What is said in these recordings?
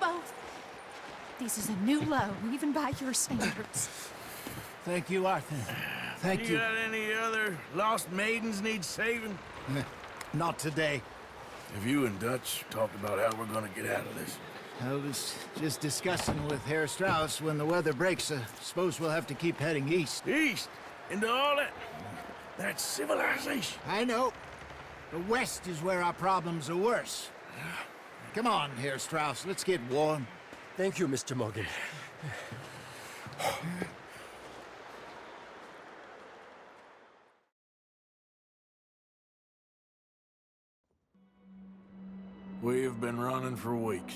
both. This is a new low, even by your standards. Thank you, Arthur. Thank you. You got any other lost maidens need saving? Not today. Have you and Dutch talked about how we're gonna get out of this? I was just discussing with Herr Strauss when the weather breaks. Suppose we'll have to keep heading east. East? Into all that... That's civilization. I know. The west is where our problems are worse. Come on, Herr Strauss. Let's get warm. Thank you, Mr. Morgan. We have been running for weeks.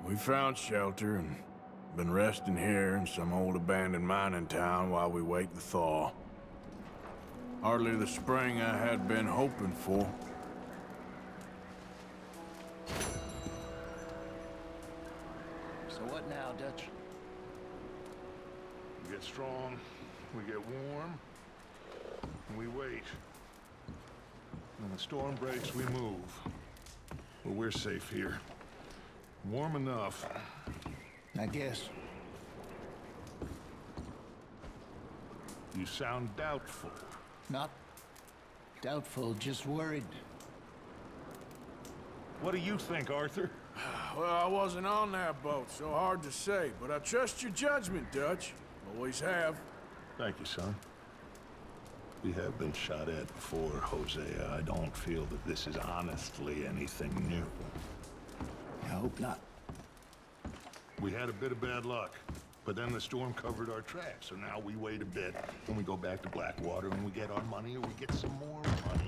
We found shelter and been resting here in some old abandoned mining town while we wait the thaw. Hardly the spring I had been hoping for. So what now, Dutch? We get strong, we get warm, and we wait. When the storm breaks, we move. But we're safe here. Warm enough. I guess. You sound doubtful. Not doubtful, just worried. What do you think, Arthur? Well, I wasn't on that boat, so hard to say, but I trust your judgment, Dutch. Always have. Thank you, son. We have been shot at before, Hosea. I don't feel that this is honestly anything new. I hope not. We had a bit of bad luck, but then the storm covered our tracks, so now we wait a bit, and we go back to Blackwater, and we get our money, or we get some more money.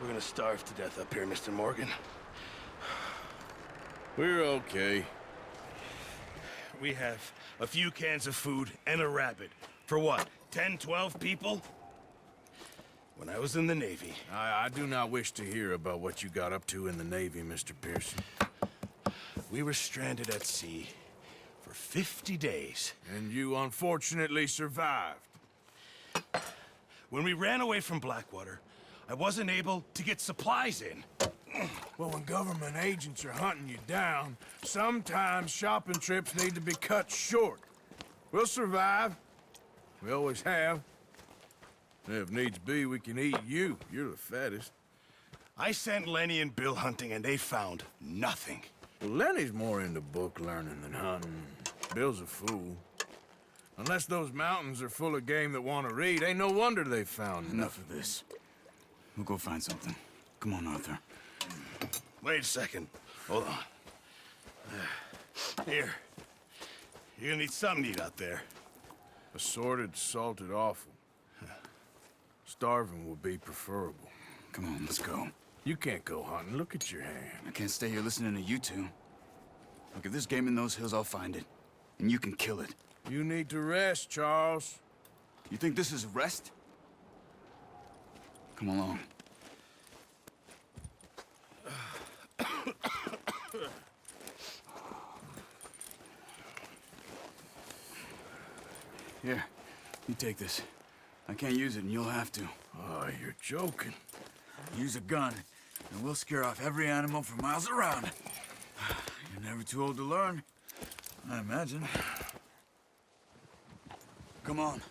We're gonna starve to death up here, Mr. Morgan. We're okay. We have a few cans of food and a rabbit. For what, 10, 12 people? When I was in the Navy... I do not wish to hear about what you got up to in the Navy, Mr. Pearson. We were stranded at sea for 50 days. And you unfortunately survived. When we ran away from Blackwater, I wasn't able to get supplies in. Well, when government agents are hunting you down, sometimes shopping trips need to be cut short. We'll survive. We always have. If needs be, we can eat you. You're the fattest. I sent Lenny and Bill hunting, and they found nothing. Well, Lenny's more into book learning than hunting. Bill's a fool. Unless those mountains are full of game that want to read, ain't no wonder they found Enough of this. We'll go find something. Come on, Arthur. Wait a second. Hold on. Here. You're gonna need something to eat out there. Assorted, salted offal. Starving would be preferable. Come on, let's go. You can't go hunting. Look at your hand. I can't stay here listening to you two. Look, if there's game in those hills, I'll find it. And you can kill it. You need to rest, Charles. You think this is rest? Come along. Here, you take this. I can't use it, and you'll have to. Oh, you're joking. Use a gun, and we'll scare off every animal for miles around. You're never too old to learn, I imagine. Come on,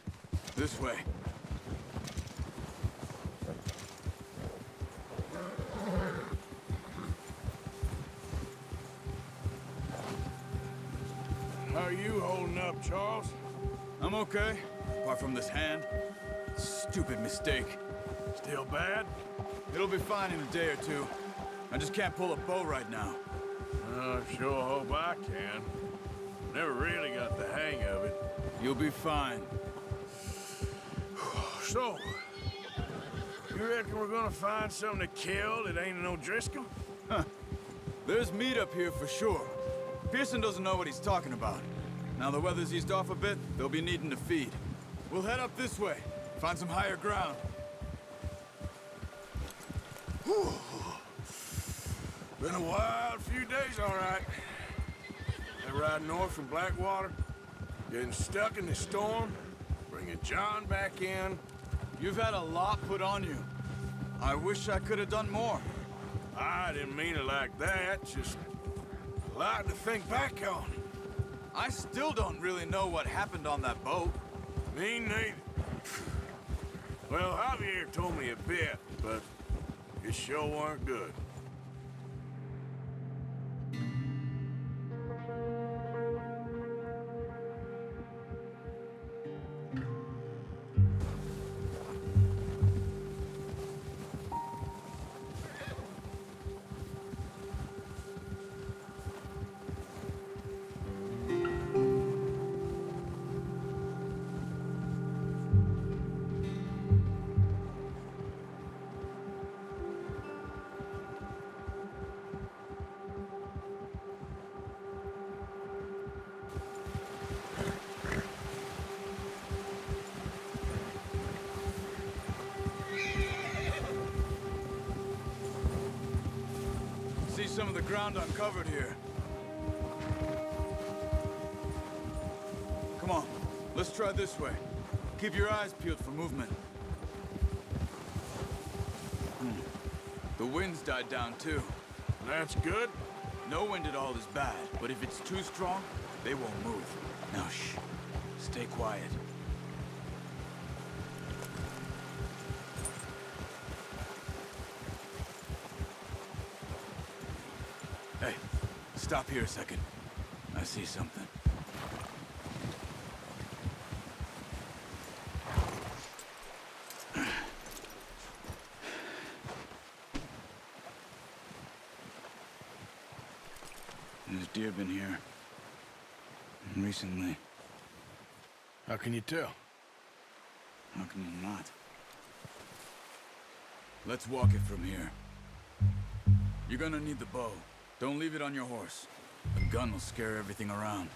this way. How are you holding up, Charles? I'm okay, apart from this hand. Stupid mistake. Still bad? It'll be fine in a day or two. I just can't pull a bow right now. I sure hope I can. Never really got the hang of it. You'll be fine. So, you reckon we're gonna find something to kill that ain't no Driscoll? There's meat up here for sure. Pearson doesn't know what he's talking about. Now the weather's eased off a bit, they'll be needing to feed. We'll head up this way, find some higher ground. Whew. Been a wild few days, all right. That ride north from Blackwater, getting stuck in the storm, bringing John back in. You've had a lot put on you. I wish I could have done more. I didn't mean it like that, just a lot to think back on. I still don't really know what happened on that boat. Me neither. Well, Javier told me a bit, but it sure weren't good. See some of the ground uncovered here. Come on, let's try this way. Keep your eyes peeled for movement. The wind's died down too. That's good. No wind at all is bad, but if it's too strong, they won't move. Now shh, stay quiet. Hey, stop here a second. I see something. There's deer been here. Recently. How can you tell? How can you not? Let's walk it from here. You're gonna need the bow. Don't leave it on your horse. The gun will scare everything around.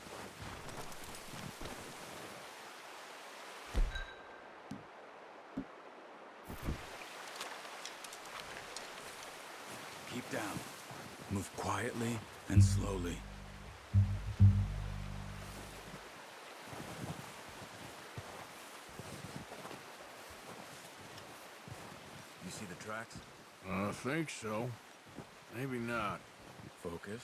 Keep down. Move quietly and slowly. You see the tracks? I think so. Maybe not. Focus.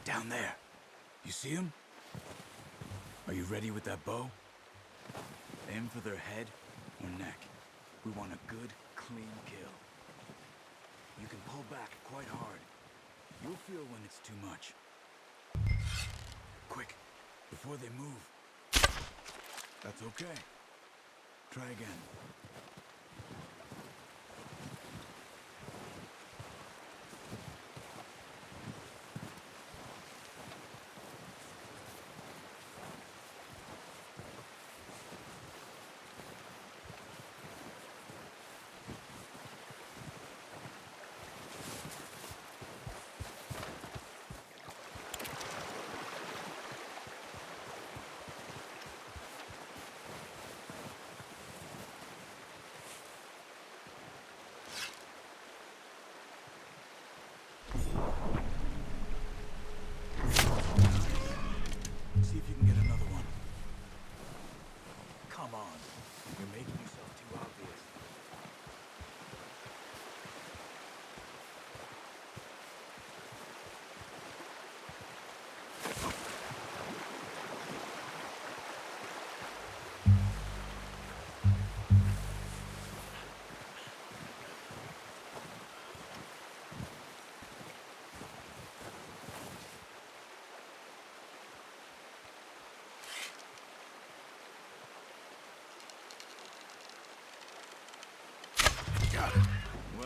Down there. You see him? Are you ready with that bow? Aim for their head or neck. We want a good, clean kill. You can pull back quite hard. You'll feel when it's too much. Quick, before they move. That's okay. Try again.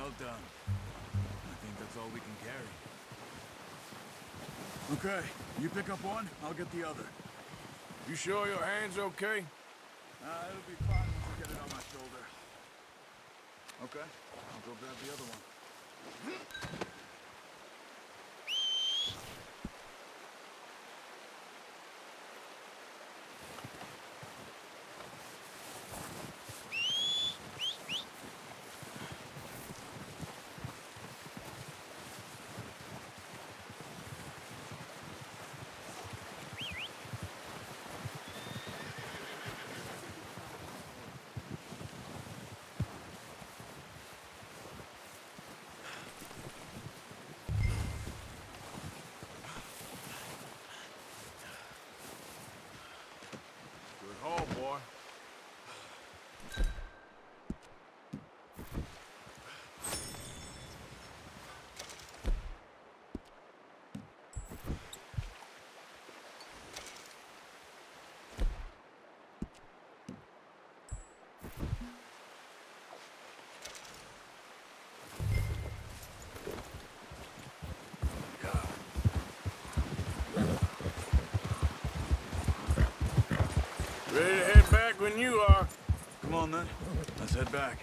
Well done. I think that's all we can carry. Okay, you pick up one, I'll get the other. You sure your hand's okay? It'll be fine once I get it on my shoulder. Okay, I'll go grab the other one. Good haul, boy. Ready to head back when you are. Come on then, let's head back.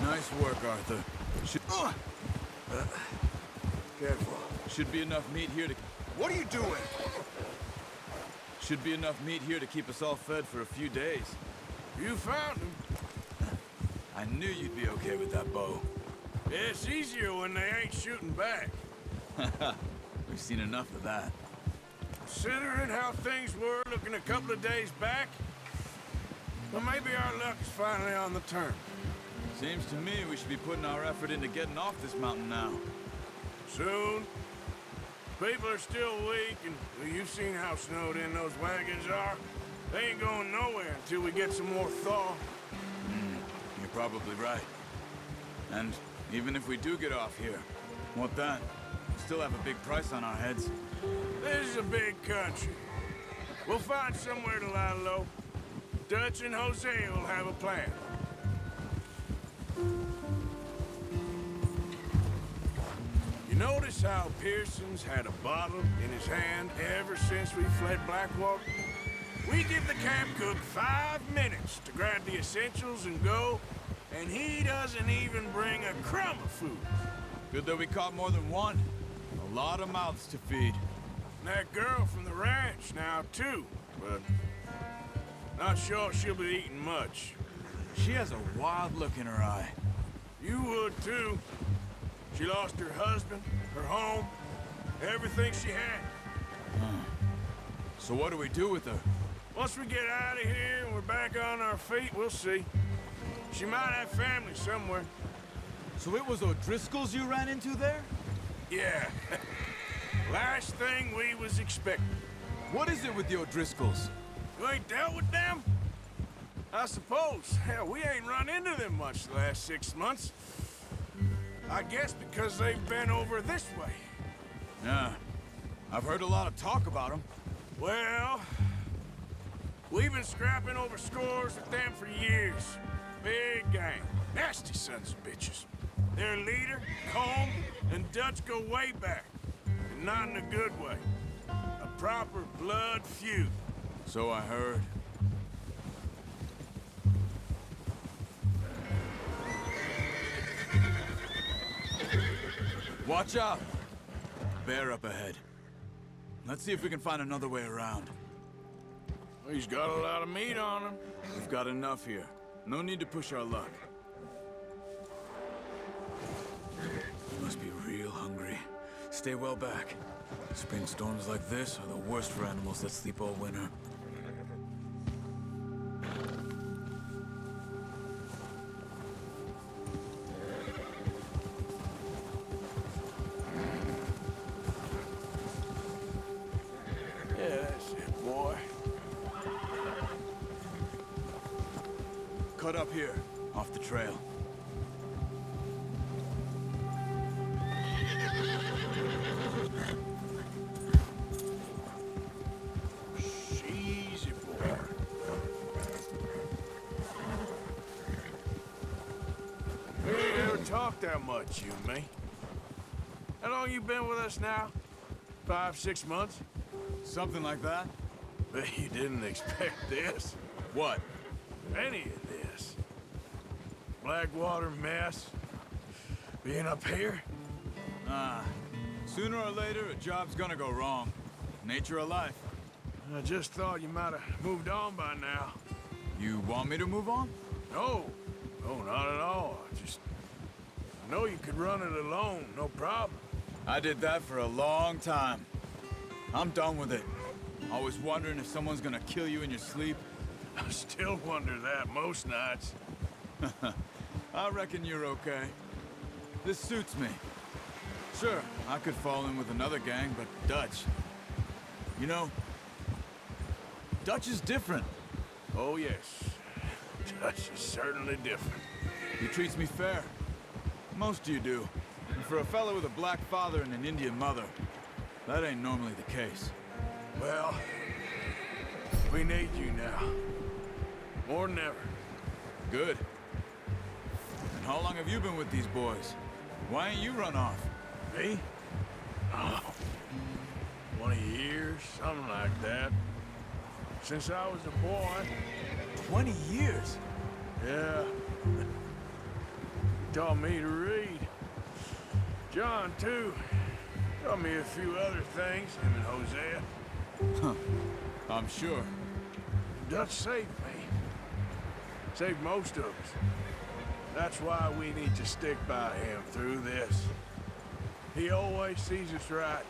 Nice work, Arthur. Careful. Should be enough meat here to... What are you doing? Should be enough meat here to keep us all fed for a few days. You found him. I knew you'd be okay with that bow. It's easier when they ain't shooting back. We've seen enough of that. Considering how things were looking a couple of days back, well, maybe our luck is finally on the turn. Seems to me we should be putting our effort into getting off this mountain now. Soon. People are still weak, and well, you've seen how snowed in those wagons are. They ain't going nowhere until we get some more thaw. You're probably right. And even if we do get off here, what then? We still have a big price on our heads. This is a big country. We'll find somewhere to lie low. Dutch and Jose will have a plan. You notice how Pearson's had a bottle in his hand ever since we fled Blackwater? We give the camp cook 5 minutes to grab the essentials and go, and he doesn't even bring a crumb of food. Good that we caught more than one. A lot of mouths to feed. And that girl from the ranch now, too, but not sure she'll be eating much. She has a wild look in her eye. You would, too. She lost her husband, her home, everything she had. So what do we do with her? Once we get out of here and we're back on our feet, we'll see. She might have family somewhere. So it was O'Driscoll's you ran into there? Yeah. Last thing we was expecting. What is it with the O'Driscolls? You ain't dealt with them? I suppose. Hell, we ain't run into them much the last 6 months. I guess because they've been over this way. Yeah. I've heard a lot of talk about them. Well, we've been scrapping over scores with them for years. Big gang. Nasty sons of bitches. Their leader, Combe, and Dutch go way back. And not in a good way. A proper blood feud. So I heard. Watch out! Bear up ahead. Let's see if we can find another way around. He's got a lot of meat on him. We've got enough here. No need to push our luck. Must be real hungry. Stay well back. Spring storms like this are the worst for animals that sleep all winter. Yeah, that's it, boy. Cut up here, off the trail. talk that much, you and me. How long you been with us now? 5, 6 months? Something like that? Bet you didn't expect this. What? Any of this. Blackwater mess. Being up here? Sooner or later, a job's gonna go wrong. Nature of life. I just thought you might have moved on by now. You want me to move on? No. No, not at all. I know you could run it alone, no problem. I did that for a long time. I'm done with it. Always wondering if someone's gonna kill you in your sleep. I still wonder that most nights. I reckon you're okay. This suits me. Sure, I could fall in with another gang, but Dutch... You know, Dutch is different. Oh, yes. Dutch is certainly different. He treats me fair. Most of you do. And for a fellow with a black father and an Indian mother, that ain't normally the case. Well, we need you now. More than ever. Good. And how long have you been with these boys? Why ain't you run off? Me? Oh, 20 years, something like that. Since I was a boy. 20 years? Yeah. He taught me to read. John, too. Taught me a few other things, him and Hosea. Huh. I'm sure. Dutch saved me. Saved most of us. That's why we need to stick by him through this. He always sees us right.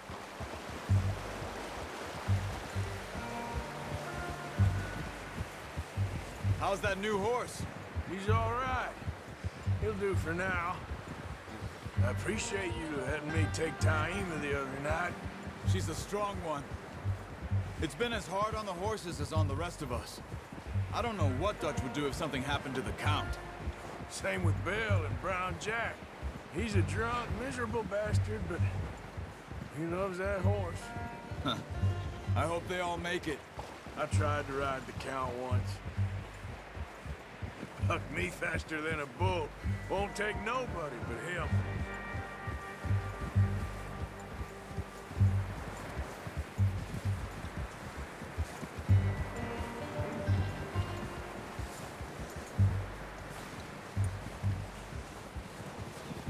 How's that new horse? He's all right. He'll do for now. I appreciate you letting me take Taima the other night. She's a strong one. It's been as hard on the horses as on the rest of us. I don't know what Dutch would do if something happened to the Count. Same with Bill and Brown Jack. He's a drunk, miserable bastard, but he loves that horse. Huh. I hope they all make it. I tried to ride the Count once. Bucked me faster than a bull. Won't take nobody but him.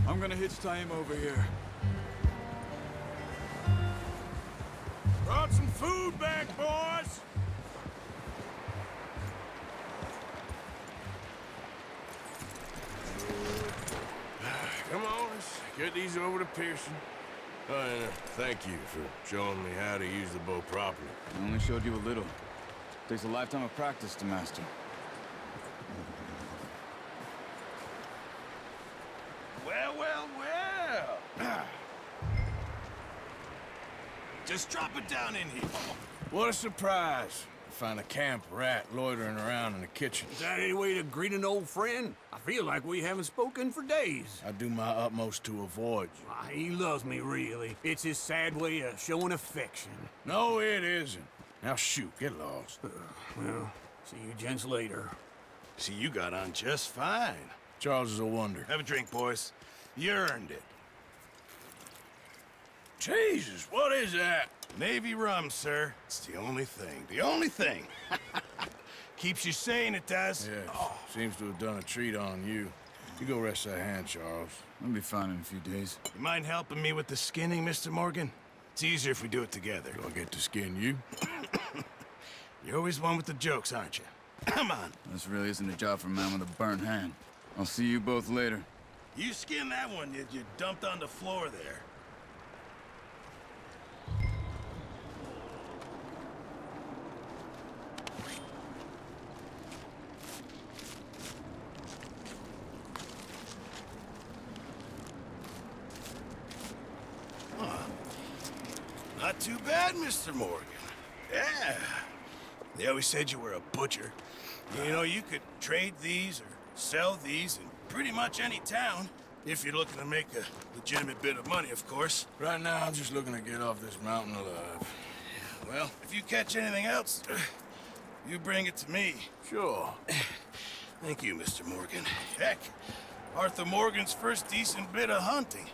I'm gonna hitch Taima over here. Brought some food back, boys! Come on, let's get these over to Pearson. Oh, and thank you for showing me how to use the bow properly. I only showed you a little. Takes a lifetime of practice to master. Well, well, well. Just drop it down in here. What a surprise. Find a camp rat loitering around in the kitchen. Is that any way to greet an old friend? I feel like we haven't spoken for days. I do my utmost to avoid you. Why, he loves me, really. It's his sad way of showing affection. No, it isn't. Now shoot, get lost. Well, see you gents later. See, you got on just fine. Charles is a wonder. Have a drink, boys. You earned it. Jesus, what is that? Navy rum, sir. It's the only thing. The only thing. Keeps you sane, it does. Yes, seems to have done a treat on you. You go rest that hand, Charles. I'll be fine in a few days. You mind helping me with the skinning, Mr. Morgan? It's easier if we do it together. Do I get to skin you? You're always one with the jokes, aren't you? Come on. This really isn't a job for a man with a burnt hand. I'll see you both later. You skinned that one you dumped on the floor there. Not too bad, Mr. Morgan. Yeah. They always said you were a butcher. You know, you could trade these or sell these in pretty much any town. If you're looking to make a legitimate bit of money, of course. Right now, I'm just looking to get off this mountain alive. Well, if you catch anything else, you bring it to me. Sure. Thank you, Mr. Morgan. Heck, Arthur Morgan's first decent bit of hunting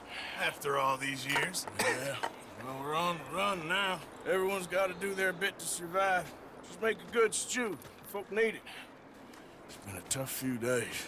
after all these years. Yeah, well, we're on the run now. Everyone's got to do their bit to survive. Just make a good stew. Folk need it. It's been a tough few days.